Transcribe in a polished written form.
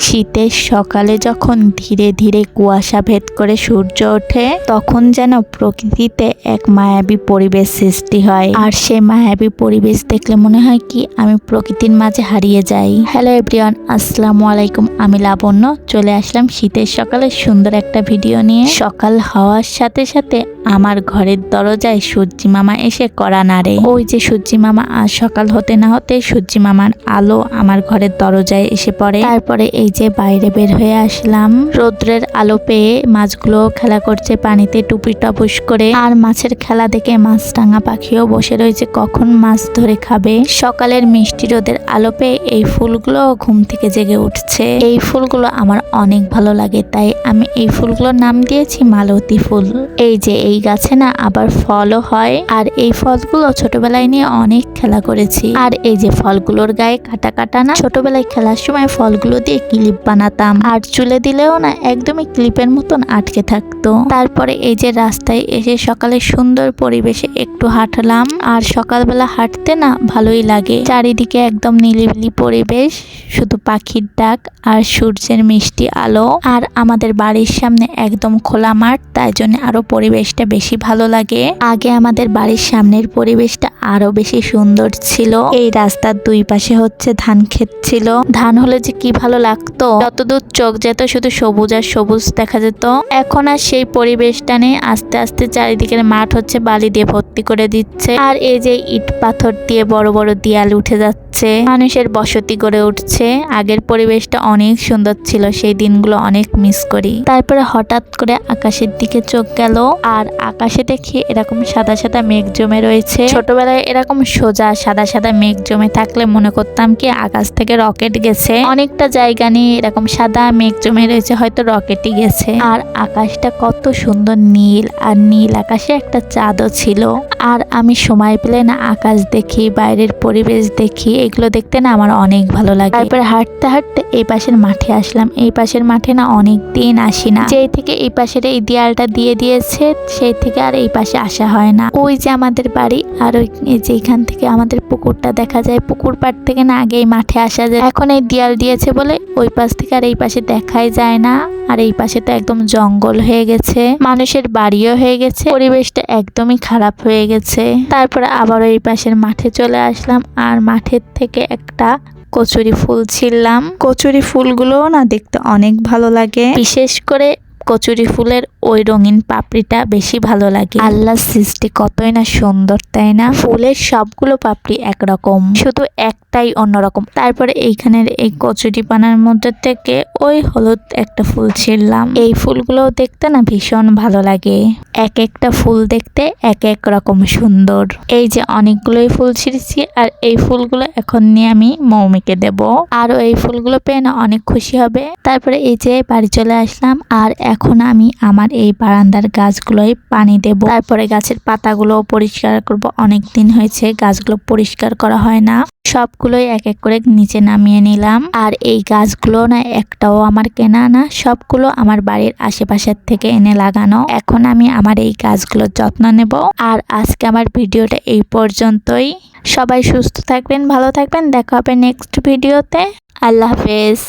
শীতের সকালে যখন ধীরে ধীরে কুয়াশা ভেদ করে সূর্য ওঠে, তখন যেন প্রকৃতিতে এক মায়াবী পরিবেশ সৃষ্টি হয়। আর সেই মায়াবী পরিবেশ দেখলে মনে হয় কি আমি প্রকৃতির মাঝে হারিয়ে যাই। হ্যালো এভরিওয়ান, আসসালামু আলাইকুম। আমি লাবণ্য চলে আসলাম শীতের সকালে সুন্দর একটা ভিডিও নিয়ে। সকাল হওয়ার সাথে সাথে আমার ঘরের দরজায় সূর্যি মামা এসে কড়া নাড়ে। ওই যে সূর্যি মামা, আর সকাল হতে না হতে সূর্যি মামার আলো আমার ঘরের দরজায় এসে পড়ে। তারপরে এই যে বাইরে বের হয়ে আসলাম, রৌদ্রের আলো পেয়ে মাছগুলো খেলা করছে পানিতে টুপি টপুস করে। আর মাছের খেলা দেখে মাছরাঙা পাখিও বসে রয়েছে কখন মাছ ধরে খাবে। সকালের মিষ্টি রোদের আলো পেয়ে এই ফুলগুলো ঘুম থেকে জেগে উঠছে। এই ফুলগুলো আমার অনেক ভালো লাগে, তাই আমি এই ফুলগুলোর নাম দিয়েছি মালতী ফুল। এই যে এই গাছে না আবার ফলও হয়, আর এই ফলগুলো ছোটবেলায় নিয়ে অনেক খেলা করেছি। আর এই যে ফলগুলোর গায়ে কাটা কাটা না, ছোটবেলায় খেলার সময় ফলগুলো দিয়ে ক্লিপ বানাতাম, আর চুলে দিলেও না একদমই ক্লিপের মতন আটকে থাকতো। তারপরে এই যে রাস্তায় এসে সকালে সুন্দর পরিবেশে একটু হাঁটলাম। আর সকালবেলা হাঁটতে না ভালোই লাগে, চারিদিকে একদম নিরিবিলি পরিবেশ, শুধু পাখির ডাক আর সূর্যের মিষ্টি আলো। আর আমাদের বাড়ির সামনে একদম খোলা মাঠ, তাই জন্য আরো পরিবেশটা বেশি ভালো লাগে। আগে আমাদের বাড়ির সামনের পরিবেশটা আরো বেশি সুন্দর ছিল। এই রাস্তার দুই পাশে হচ্ছে ধান ক্ষেত ছিল। ধান হলে যে কি ভালো লাগতো, যতদূর চোখ যেত শুধু সবুজ আর সবুজ দেখা যেত। এখন আর সেই পরিবেশটা নেই, আস্তে আস্তে চারিদিকের মাঠ হচ্ছে বালি দিয়ে ভর্তি করে দিচ্ছে। আর এই যে ইট পাথর দিয়ে বড় বড় দেয়াল উঠে যাচ্ছে, মানুষের বসতি গড়ে উঠছে। আগের পরিবেশটা অনেক সুন্দর ছিল, সেই দিনগুলো অনেক মিস করি। তারপরে হঠাৎ করে আকাশের দিকে চোখ গেল, আর আকাশে দেখি এরকম সাদা সাদা মেঘ জমে রয়েছে। ছোটবেলায় এরকম সোজা সাদা সাদা মেঘ জমে থাকলে মনে করতাম কি আকাশ থেকে রকেট গেছে। অনেকটা জায়গা নিয়ে এরকম সাদা মেঘ জমে রয়েছে, হয়তো রকেটই গেছে। আর আকাশটা কত সুন্দর নীল, আর নীল আকাশে একটা চাঁদও ছিল। আর আমি সময় পেলে না আকাশ দেখি, বাইরের পরিবেশ দেখি, এগুলো দেখতে না আমার অনেক ভালো লাগে। তারপরে হাঁটতে হাঁটতে এই পাশের মাঠে আসলাম। এই পাশের মাঠে না অনেক দিন আসি না, যেই থেকে এই পাশের এই দেয়ালটা দিয়ে দিয়েছে সেই থেকে আর এই পাশে আসা হয় না। ওই যে আমাদের বাড়ি, আর ওই যে এখান থেকে আমাদের পুকুরটা দেখা যায়। পুকুর পাড় থেকে না আগে এই মাঠে আসা যায়, এখন এই দেয়াল দিয়েছে বলে ওই পাশ থেকে আর এই পাশে দেখাই যায় না। আর এই পাশে তো একদম জঙ্গল হয়ে গেছে, মানুষের বাড়িও হয়ে গেছে, পরিবেশটা একদমই খারাপ হয়ে গেছে। তারপরে আবার এই পাশের মাঠে চলে আসলাম, আর মাঠের থেকে একটা কচুরি ফুল ছিললাম। কচুরি ফুলগুলোও না দেখতে অনেক ভালো লাগে, বিশেষ করে কচুরি ফুলের ওই রঙিন পাপড়িটা বেশি ভালো লাগে। আল্লাহর সৃষ্টি কতই না সুন্দর, তাই না? ফুলের সবগুলো পাপড়ি একরকম, শুধু একটাই অন্যরকম। তারপরে এইখানের এই কচুরি পানার মধ্যে থেকে ওই হলুদ একটা ফুল ছিঁড়লাম। এই ফুলগুলো দেখতে না ভীষণ ভালো লাগে, এক একটা ফুল দেখতে এক এক রকম সুন্দর। এই যে অনেকগুলোই ফুল ছিঁড়েছি, আর এই ফুলগুলো এখন নিয়ে আমি মৌমিকে দেব, আরও এই ফুলগুলো পেয়ে না অনেক খুশি হবে। তারপরে এই যে বাড়ি চলে আসলাম, আর এখন আমি আমার এই বারান্দার গাছগুলোই পানি দেব। তারপরে গাছের পাতাগুলো পরিষ্কার করব, অনেক দিন হয়েছে গাছগুলো পরিষ্কার করা হয় না। সবগুলোই এক এক করে নিচে নামিয়ে নিলাম। আর এই গাছগুলো না একটাও আমার কেনা না, সবগুলো আমার বাড়ির আশেপাশের থেকে এনে লাগানো। এখন আমি আমার এই গাছগুলোর যত্ন নেব। আর আজকে আমার ভিডিওটা এই পর্যন্তই। সবাই সুস্থ থাকবেন, ভালো থাকবেন, দেখা হবে নেক্সট ভিডিওতে। আল্লাহ হাফেজ।